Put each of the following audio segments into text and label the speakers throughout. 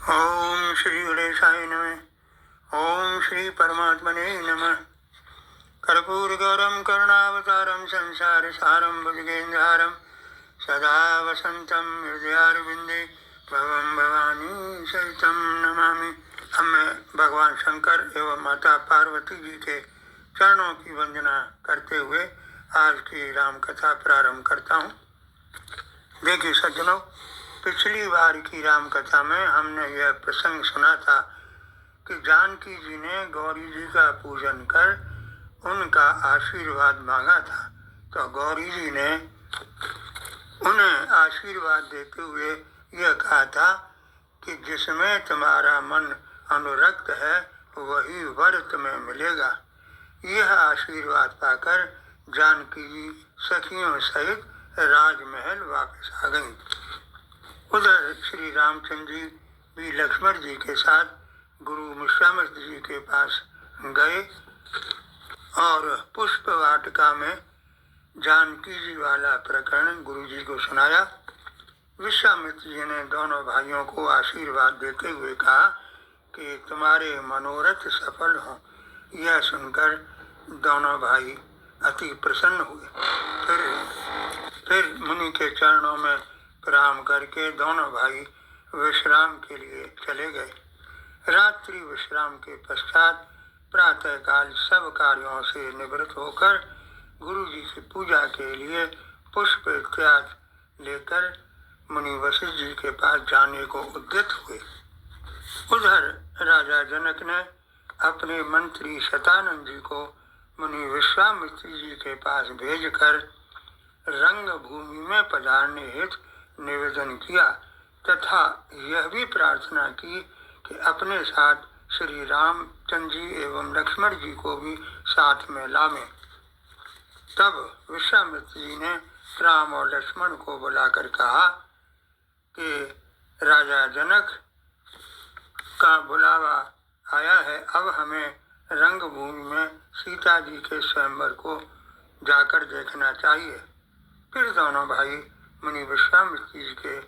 Speaker 1: ओम श्री गणेशाय नमः। ओम श्री परमात्मने नमः। कर्पूरगौरं करुणावतारं संसारसारं भुजगेन्द्रहारं सदा वसन्तं हृदयारविन्दे भवं भवानी सहितं नमामि। अब मैं भगवान शंकर एवं माता पार्वती जी के चरणों की वंदना करते हुए आज की राम कथा प्रारंभ करता हूँ। देखिए सज्जनों, पिछली बार की राम कथा में हमने यह प्रसंग सुना था कि जानकी जी ने गौरी जी का पूजन कर उनका आशीर्वाद मांगा था। तो गौरी जी ने उन्हें आशीर्वाद देते हुए यह कहा था कि जिसमें तुम्हारा मन अनुरक्त है वही वर तुम्हें मिलेगा। यह आशीर्वाद पाकर जानकी जी सखियों सहित राजमहल वापस आ गईं। उधर श्री रामचंद्र जी भी लक्ष्मण जी के साथ गुरु विश्वामित्र जी के पास गए और पुष्प वाटिका में जानकी जी वाला प्रकरण गुरु जी को सुनाया। विश्वामित्र जी ने दोनों भाइयों को आशीर्वाद देते हुए कहा कि तुम्हारे मनोरथ सफल हो। यह सुनकर दोनों भाई अति प्रसन्न हुए। फिर मुनि के चरणों में प्रणाम करके दोनों भाई विश्राम के लिए चले गए। रात्रि विश्राम के पश्चात प्रातःकाल सब कार्यों से निवृत्त होकर गुरु जी की पूजा के लिए पुष्प इत्यादि लेकर मुनि वशिष्ठ जी के पास जाने को उद्यत हुए। उधर राजा जनक ने अपने मंत्री शतानंद जी को मुनि विश्वामित्र जी के पास भेजकर रंग भूमि में पधारने हेतु निवेदन किया तथा यह भी प्रार्थना की कि अपने साथ श्री रामचंद्र जी एवं लक्ष्मण जी को भी साथ में लावें। तब विश्वामित्र जी ने राम और लक्ष्मण को बुलाकर कहा कि राजा जनक का बुलावा आया है, अब हमें रंगभूमि में सीता जी के स्वयंवर को जाकर देखना चाहिए। फिर दोनों भाई मुनि विश्वामित्र जी के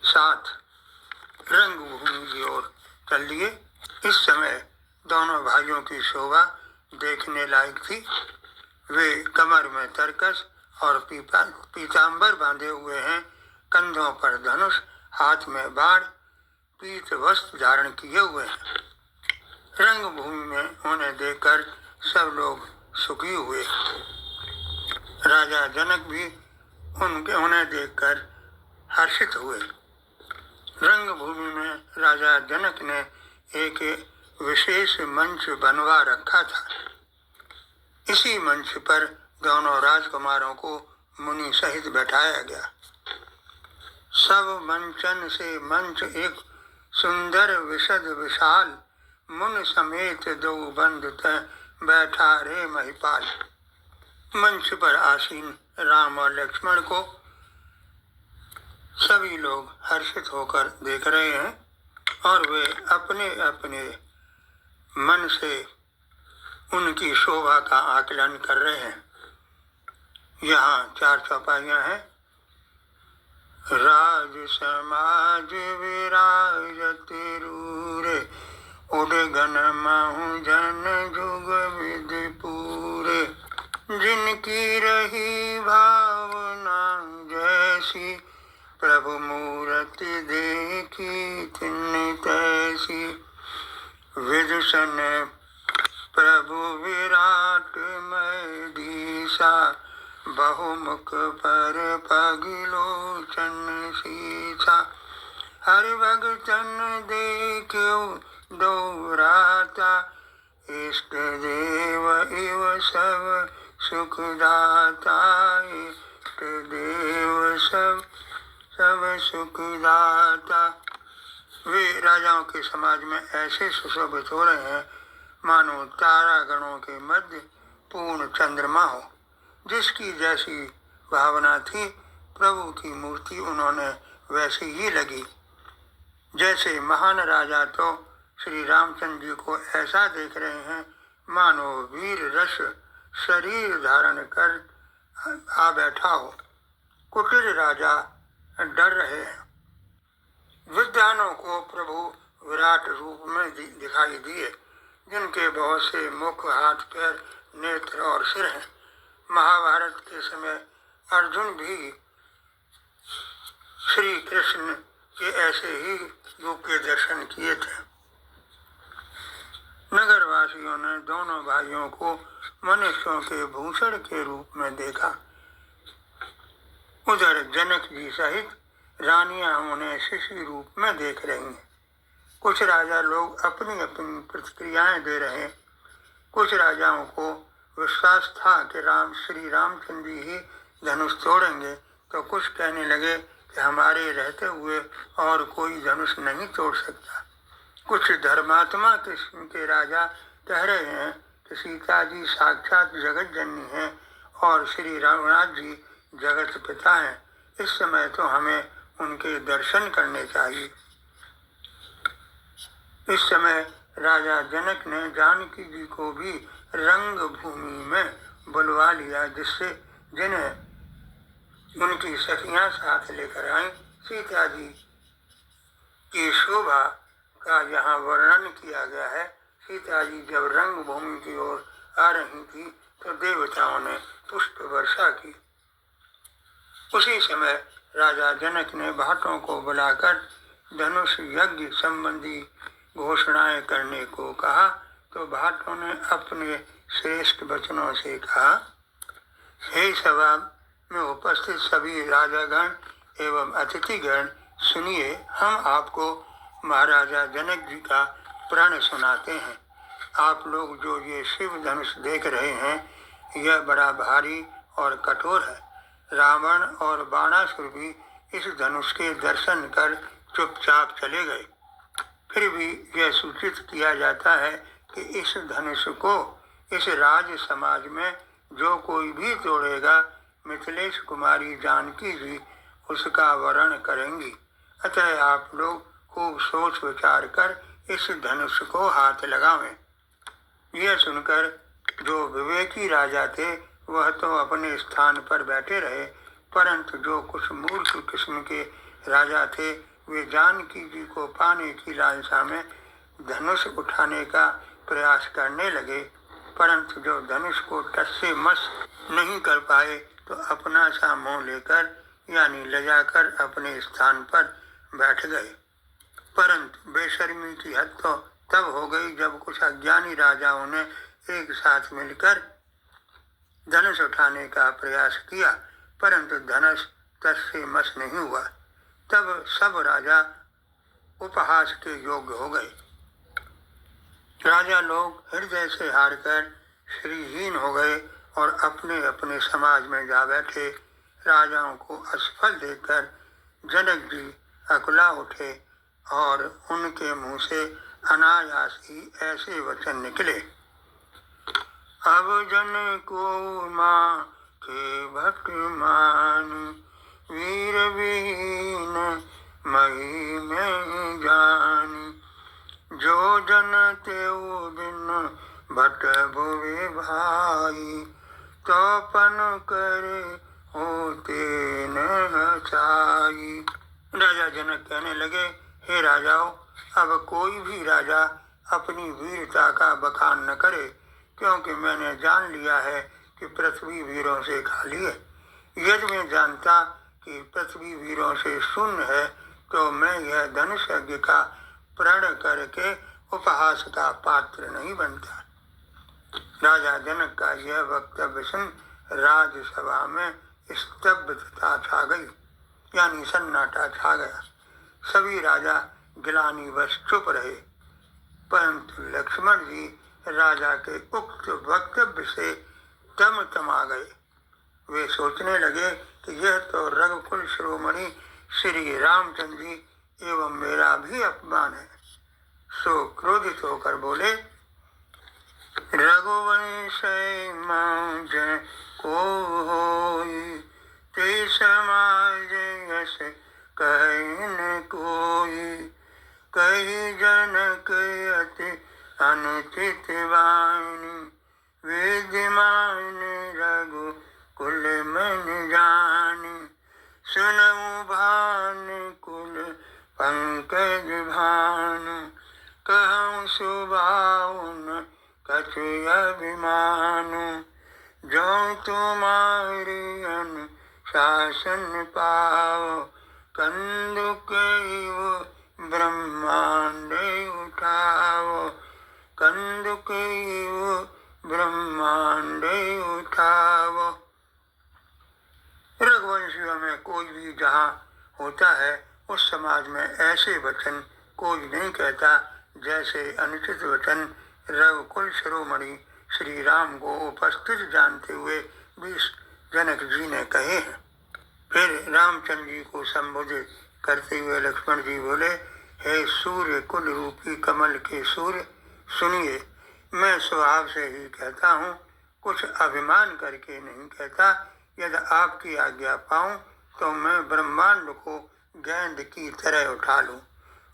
Speaker 1: साथ रंगभूमि की ओर चल लिए। इस समय दोनों भाइयों की शोभा देखने लायक थी। वे कमर में तरकस और पीताम्बर बांधे हुए हैं, कंधों पर धनुष, हाथ में बाण, पीत वस्त्र धारण किए हुए हैं। रंगभूमि में उन्हें देखकर सब लोग सुखी हुए। राजा जनक भी उन्हें देखकर हर्षित हुए। रंगभूमि में राजा जनक ने एक विशेष मंच बनवा रखा था। इसी मंच पर दोनों राजकुमारों को मुनि सहित बैठाया गया। सब मंचन से मंच एक सुंदर विशद विशाल, मुन समेत दो बंद बैठा रे महिपाल। मंच पर आसीन राम और लक्ष्मण को सभी लोग हर्षित होकर देख रहे हैं और वे अपने अपने मन से उनकी शोभा का आकलन कर रहे हैं। यहाँ 4 चौपाइयाँ हैं। राज समाज विराजत रूरे, उडगन महु जन जुग विधि पूरे। जिनकी रही भावना जैसी, प्रभु मूरति देखी तिन तैसी। विदुषन प्रभु विराट मय दीसा, बहुमुख पर पगलोचन सीसा। हरि भगतन देखो दौराता, इष्ट देव इव सब सुखदाता। इष्ट देव सब सुखदाता। वे राजाओं के समाज में ऐसे सुशोभित हो रहे हैं मानो तारा गणों के मध्य पूर्ण चंद्रमा हो। जिसकी जैसी भावना थी प्रभु की मूर्ति उन्होंने वैसी ही लगी। जैसे महान राजा तो श्री रामचंद्र जी को ऐसा देख रहे हैं मानो वीर रस शरीर धारण कर आ बैठा हो। कुटिल राजा डर रहे हैं। वृद्ध किसानों को प्रभु विराट रूप में दिखाई दिए, जिनके बहुत से मुख, हाथ, पैर, नेत्र और सिर हैं। महाभारत के समय अर्जुन भी श्री कृष्ण के ऐसे ही रूप के दर्शन किए थे। नगरवासियों ने दोनों भाइयों को मनुष्यों के भूषण के रूप में देखा। उधर जनक जी सहित रानियां उन्हें शिशु रूप में देख रही हैं। कुछ राजा लोग अपनी अपनी प्रतिक्रियाएं दे रहे। कुछ राजाओं को विश्वास था कि श्री रामचंद्र जी ही धनुष तोड़ेंगे, तो कुछ कहने लगे कि हमारे रहते हुए और कोई धनुष नहीं तोड़ सकता। कुछ धर्मात्मा किस्म के राजा कह रहे हैं कि सीता जी साक्षात जगत जननी हैं और श्री रामनाथ जी जगत पिता हैं। इस समय तो हमें उनके दर्शन करने चाहिए। इस समय राजा जनक ने जानकी जी को भी रंग भूमि में बुलवा लिया, जिससे जिन्हें उनकी सखियां साथ लेकर आई। सीता जी की शोभा का यहाँ वर्णन किया गया है। सीता जी जब रंग भूमि की ओर आ रही थी तो देवताओं ने पुष्प वर्षा की। उसी समय राजा जनक ने भाटों को बुलाकर धनुष यज्ञ संबंधी घोषणाएं करने को कहा, तो भाटों ने अपने श्रेष्ठ वचनों से कहा, हे सभा में उपस्थित सभी राजागण एवं अतिथिगण, सुनिए, हम आपको महाराजा जनक जी का प्रण सुनाते हैं। आप लोग जो ये शिव धनुष देख रहे हैं, यह बड़ा भारी और कठोर है। रावण और बाणासुर भी इस धनुष के दर्शन कर चुपचाप चले गए। फिर भी यह सूचित किया जाता है कि इस धनुष को इस राज समाज में जो कोई भी तोड़ेगा, मिथिलेश कुमारी जानकी जी उसका वरण करेंगी। अतः आप लोग खूब सोच विचार कर इस धनुष को हाथ लगावें। यह सुनकर जो विवेकी राजा थे वह तो अपने स्थान पर बैठे रहे, परंतु जो कुछ मूर्ख किस्म के राजा थे वे जानकी जी को पाने की लालसा में धनुष उठाने का प्रयास करने लगे, परंतु जो धनुष को टस से मस नहीं कर पाए तो अपना सा मुंह लेकर यानी लजाकर अपने स्थान पर बैठ गए। परंतु बेशर्मी की हद तो तब हो गई जब कुछ अज्ञानी राजाओं ने एक साथ मिलकर धनुष उठाने का प्रयास किया, परंतु धनुष टस से मस नहीं हुआ। तब सब राजा उपहास के योग्य हो गए। राजा लोग हृदय से हारकर श्रीहीन हो गए और अपने अपने समाज में जा बैठे। राजाओं को असफल देखकर जनक जी अकुला उठे और उनके मुंह से अनायास ही ऐसे वचन निकले, अब जन को माँ के भक्त मान, वीर विहीन मही में जानी, जो जन तेऊ दिन भट भुवे भाई, तो पन करे होते न चाही। राजा जनक कहने लगे, हे राजाओं, अब कोई भी राजा अपनी वीरता का बखान न करे, क्योंकि मैंने जान लिया है कि पृथ्वी वीरों से खाली है। यदि मैं जानता कि पृथ्वी वीरों से शून्य है तो मैं यह धनुष यज्ञ का प्रण करके उपहास का पात्र नहीं बनता। राजा जनक का यह वक्तव्य सुन राजसभा में स्तब्धता छा गई, यानी सन्नाटा छा गया। सभी राजा गिलानीवश चुप रहे, परंतु लक्ष्मण जी राजा के उक्त वक्तव्य से तमा गए। वे सोचने लगे कि यह तो रघुकुल शिरोमणि श्री रामचंद्र जी एवं मेरा भी अपमान है। सो क्रोधित होकर बोले, रघुवंश मौज को होई, ते समाज यश कहन कोई, कही जनक अति अनुचित वाणी, विद्यमान रघु कुल मन जानी, सुनऊ भान कुल पंकज सहज भानु कहूँ सुभाउन कछु अभिमानु। जो तुम्हारी अनुशासन पाओ कंदुक ब्रह्मांड उठाओ। कंदुक ब्रह्मांड उठाओ। रघुवंशियों में कोई भी जहाँ होता है उस समाज में ऐसे वचन कोई नहीं कहता जैसे अनुचित वचन रघुकुल शिरोमणि श्री राम को उपस्थित जानते हुए भी जनक जी ने कहे हैं। फिर रामचंद्र जी को संबोधित करते हुए लक्ष्मण जी बोले, हे सूर्य कुल रूपी कमल के सूर्य, सुनिए, मैं स्वभाव से ही कहता हूँ, कुछ अभिमान करके नहीं कहता। यदि आपकी आज्ञा पाऊँ तो मैं ब्रह्मांड को गेंद की तरह उठा लूँ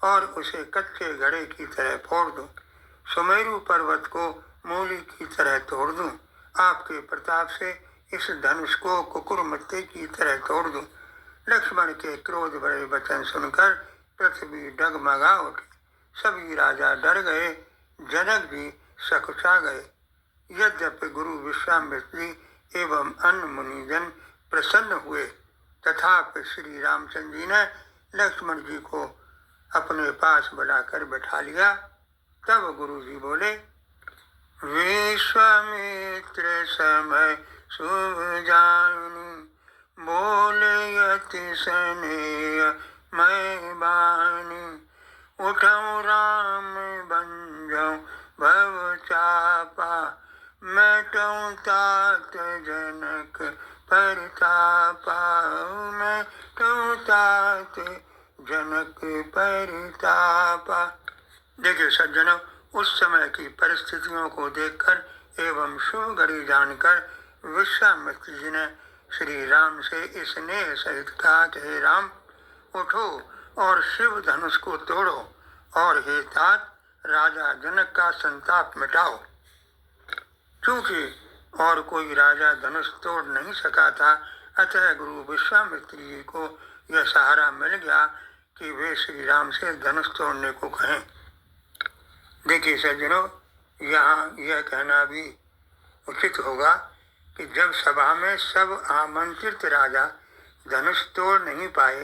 Speaker 1: और उसे कच्चे घड़े की तरह फोड़ दूँ। सुमेरु पर्वत को मूली की तरह तोड़ दूँ। आपके प्रताप से इस धनुष को कुकुरमुत्ते की तरह तोड़ दूँ। लक्ष्मण के क्रोध भरे वचन सुनकर पृथ्वी डगमगा उठी। सभी राजा डर गए, जनक जी सकुचा गए। यद्यपि गुरु विश्वामित्र जी एवं अन्य मुनिजन प्रसन्न हुए, तथापि श्री रामचंद्र जी ने लक्ष्मण जी को अपने पास बुलाकर बैठा लिया। तब गुरु जी बोले, विश्वामित्र समय शुभ जानी, बोले अति स्नेह मैं बानी। उठऊँ राम बंजऊँ भव चापा, मिटऊँ तात जनक परितापा। मिटऊँ तात जनक परितापा। देखिए सज्जनों, उस समय की परिस्थितियों को देखकर एवं शुभ घड़ी जानकर विश्वामित्र जी ने श्री राम से स्नेह सहित कहा कि हे राम, उठो और शिव धनुष को तोड़ो और हे तात, राजा जनक का संताप मिटाओ। चूंकि और कोई राजा धनुष तोड़ नहीं सका था, अतः गुरु विश्वामित्र जी को यह सहारा मिल गया कि वे श्री राम से धनुष तोड़ने को कहें। देखिए सज्जनों, यहाँ यह कहना भी उचित होगा कि जब सभा में सब आमंत्रित राजा धनुष तोड़ नहीं पाए,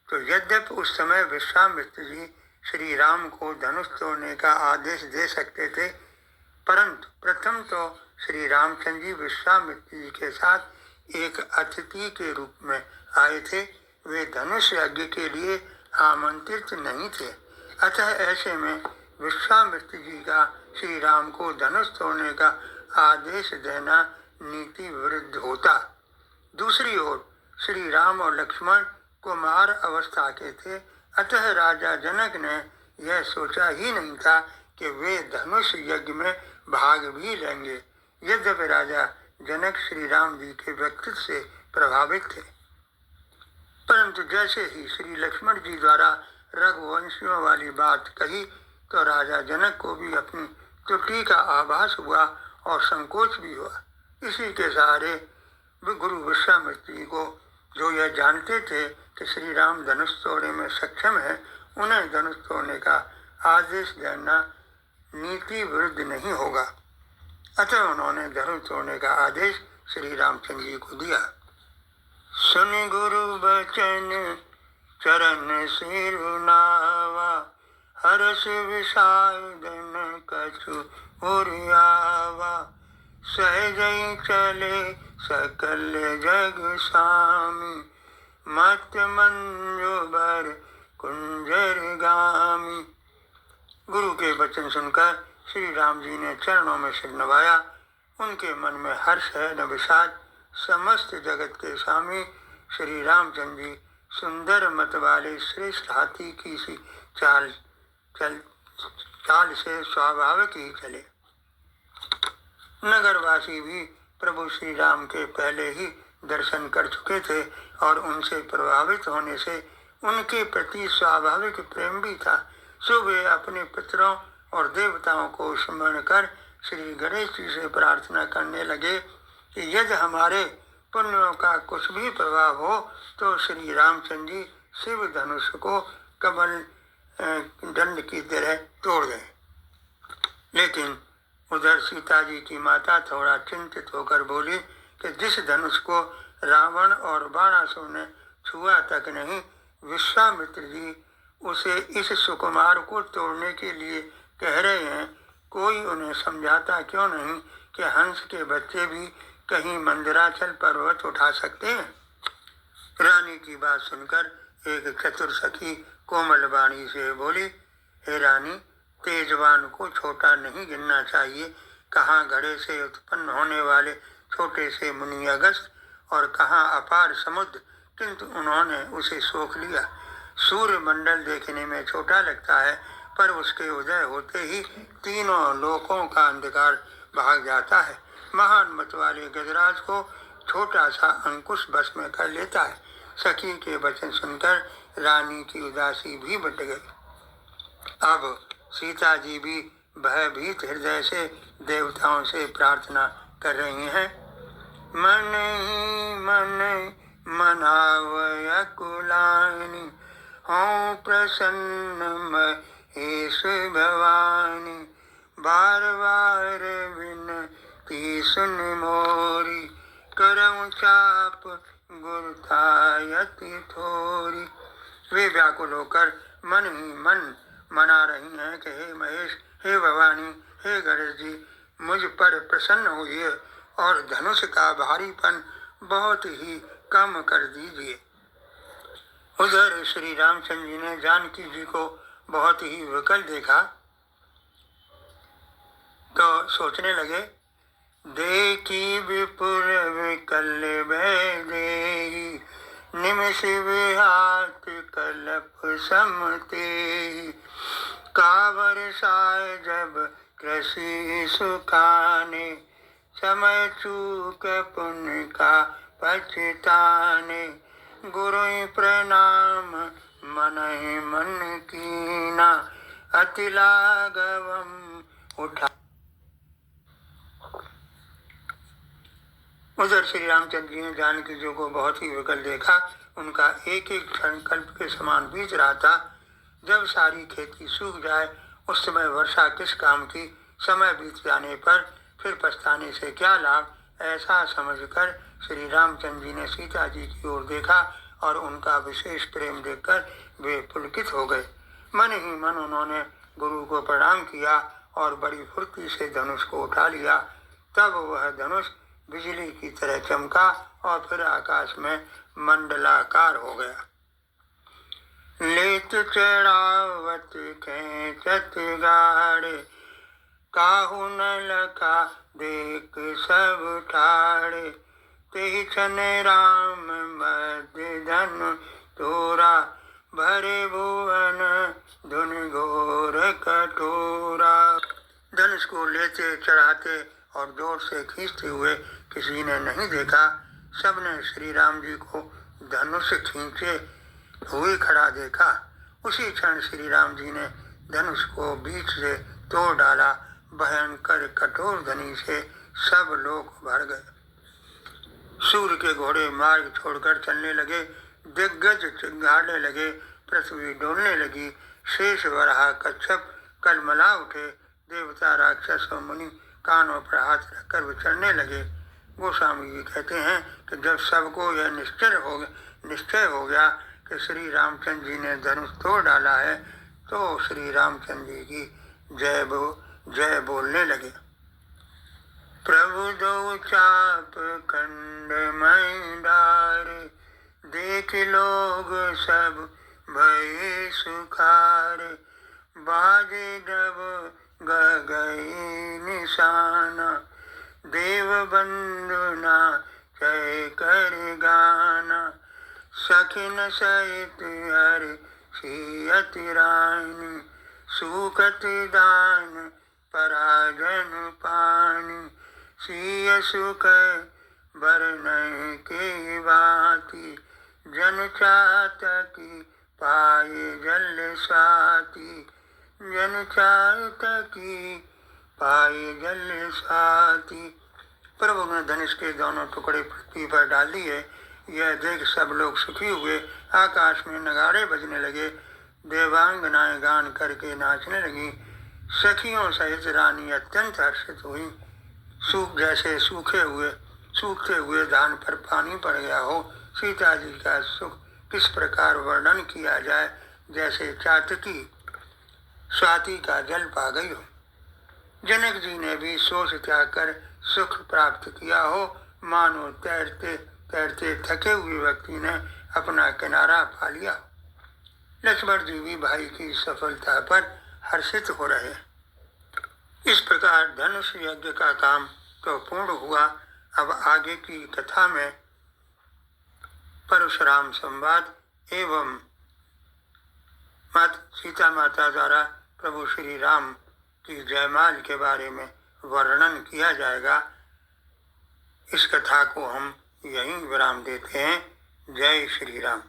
Speaker 1: तो यद्यपि उस समय विश्वामित्र जी श्री राम को धनुष तोड़ने का आदेश दे सकते थे, परंतु प्रथम तो श्री रामचंद्र जी विश्वामित्र जी के साथ एक अतिथि के रूप में आए थे। वे धनुष यज्ञ के लिए आमंत्रित नहीं थे। अतः ऐसे में विश्वामित्र जी का श्री राम को धनुष तोड़ने का आदेश देना नीति विरुद्ध होता। दूसरी ओर श्री राम और लक्ष्मण कुमार अवस्था के थे, अतः राजा जनक ने यह सोचा ही नहीं था कि वे धनुष यज्ञ में भाग भी लेंगे। यद्यपि राजा जनक श्री राम जी के व्यक्तित्व से प्रभावित थे, परंतु जैसे ही श्री लक्ष्मण जी द्वारा रघुवंशियों वाली बात कही तो राजा जनक को भी अपनी त्रुटि का आभास हुआ और संकोच भी हुआ। इसी के सहारे गुरु विश्वामित्र जी को, जो यह जानते थे कि श्री राम धनुष तोड़ने में सक्षम है, उन्हें धनुष तोड़ने का आदेश देना नीति विरुद्ध नहीं होगा। अतः उन्होंने धनुष तोड़ने का आदेश श्री रामचंद्र जी को दिया। सुन गुरु बचन चरण सिरुनावा, हर्ष विषादन कछु उरियावा। सहजई चले सकल जग स्वामी, मत मंजूबर कुंजर गामी। गुरु के वचन सुनकर श्री राम जी ने चरणों में सिर नवाया। उनके मन में हर्ष है न विषाद। समस्त जगत के स्वामी श्री रामचंद्र जी सुंदर मत वाले श्रेष्ठ हाथी की सी चाल से स्वाभाविक ही चले। नगरवासी भी प्रभु श्री राम के पहले ही दर्शन कर चुके थे और उनसे प्रभावित होने से उनके प्रति स्वाभाविक प्रेम भी था। सो वे अपने पितरों और देवताओं को स्मरण कर श्री गणेश जी से प्रार्थना करने लगे कि यदि हमारे पुण्यों का कुछ भी प्रभाव हो तो श्री रामचंद्र जी शिव धनुष को कमल दंड की तरह तोड़ गए। लेकिन उधर सीता जी की माता थोड़ा चिंतित होकर बोली कि जिस धनुष को रावण और बाणासुर ने छुआ तक नहीं, विश्वामित्र जी उसे इस सुकुमार को तोड़ने के लिए कह रहे हैं, कोई उन्हें समझाता क्यों नहीं कि हंस के बच्चे भी कहीं मंदराचल पर्वत उठा सकते हैं। रानी की बात सुनकर एक चतुर सखी कोमल वाणी से बोली, हे रानी, तेजवान को छोटा नहीं गिनना चाहिए। कहाँ घड़े से उत्पन्न होने वाले छोटे से मुनि अगस्त और कहाँ अपार समुद्र, किंतु उन्होंने उसे सोख लिया। सूर्य मंडल देखने में छोटा लगता है, पर उसके उदय होते ही तीनों लोकों का अंधकार भाग जाता है। महान मत वाले गजराज को छोटा सा अंकुश बस में कर लेता है। सखी के वचन सुनकर रानी की उदासी भी बढ़ गई। अब सीता जी भी भयभीत हृदय से देवताओं से प्रार्थना कर रही हैं। मन ही मन मनावय कुलानि, हों प्रसन्न महेश भवानी। बार बार विनती सुन मोरी, करऊं चाप गुरतायति थोरी। वे व्याकुल होकर मन ही मन मना रही हैं कि हे महेश, हे भवानी, हे गणेश जी, मुझ पर प्रसन्न होइए और धनुष का भारीपन बहुत ही कम कर दीजिए। उधर श्री रामचंद्र जी ने जानकी जी को बहुत ही विकल देखा तो सोचने लगे, देखी विपुल विकल भय देहि, निमिष विहात कलप समते। कावर साय जब कृषि सुखाने, समय चूक पुण्य का पछताने। गुरु प्रणाम मनहि मन कीना, अति लाघवम उठा। उधर श्री रामचंद्र जी ने जानकी जी को बहुत ही विकल देखा। उनका एक एक क्षण कल्प के समान बीत रहा था। जब सारी खेती सूख जाए उस समय वर्षा किस काम की, समय बीत जाने पर फिर पछताने से क्या लाभ, ऐसा समझकर श्री रामचंद्र जी ने सीता जी की ओर देखा और उनका विशेष प्रेम देखकर वे पुलकित हो गए। मन ही मन उन्होंने गुरु को प्रणाम किया और बड़ी फुर्ती से धनुष को उठा लिया। तब वह धनुष बिजली की तरह चमका और फिर आकाश में मंडलाकार हो गया। लेत चढ़ावत खेचत गाड़े, काहू न लखा देख सब ठाड़े। तेहि छन राम मध्य धनु तोरा, भरे भुवन धुन घोर कठोरा। धनुष को लेते चढ़ाते और जोर से खींचते हुए किसी ने नहीं देखा। सबने श्री राम जी को धनुष खींचे हुए खड़ा देखा। उसी क्षण श्री राम जी ने धनुष को बीच से तोड़ डाला। भयंकर कठोर ध्वनि से सब लोग भर गए। सूर्य के घोड़े मार्ग छोड़कर चलने लगे। दिग्गज चिंगारने लगे। पृथ्वी डोलने लगी। शेष वराह कच्छप कलमला उठे। देवता राक्षस और मुनि कानों पर हाथ रखकर विचरने लगे। गोस्वामी जी कहते हैं कि जब सबको यह निश्चय हो गया कि श्री रामचंद्र जी ने धनुष तोड़ डाला है तो श्री रामचंद्र जी की जय बोलने लगे। प्रभु दो चाप खंड मई डारे, देख लोग सब भय सुखारे। बाजे जब गई निशाना, देव बंधु ना जय कर गाना। सखिन सहित हरि सियति रानी, सुखत दान पराजन पानी। सिय सुख बरनहि के बाती, जन चातकी पाए जल स्वाति। जन चातकी पाए जल स्वाति। प्रभु ने धनुष के दोनों टुकड़े पृथ्वी पर डाल दिए। यह देख सब लोग सुखी हुए। आकाश में नगाड़े बजने लगे। देवांगनाएं गान करके नाचने लगी। सखियों सहित रानी अत्यंत हर्षित हुई। जैसे सूखते हुए धान पर पानी पड़ गया हो, सीता जी का सुख किस प्रकार वर्णन किया जाए, जैसे चातकी स्वाति का जल पा गई हो। जनक जी ने भी सोच त्याग कर सुख प्राप्त किया हो, मानो तैरते तैरते थके हुए व्यक्ति ने अपना किनारा पा लिया। लक्ष्मण जी भी भाई की सफलता पर हर्षित हो रहे। इस प्रकार धनुष यज्ञ का काम तो पूर्ण हुआ। अब आगे की कथा में परशुराम संवाद एवं सीता माता द्वारा प्रभु श्री राम की जयमाल के बारे में वर्णन किया जाएगा। इस कथा को हम यहीं विराम देते हैं। जय श्री राम।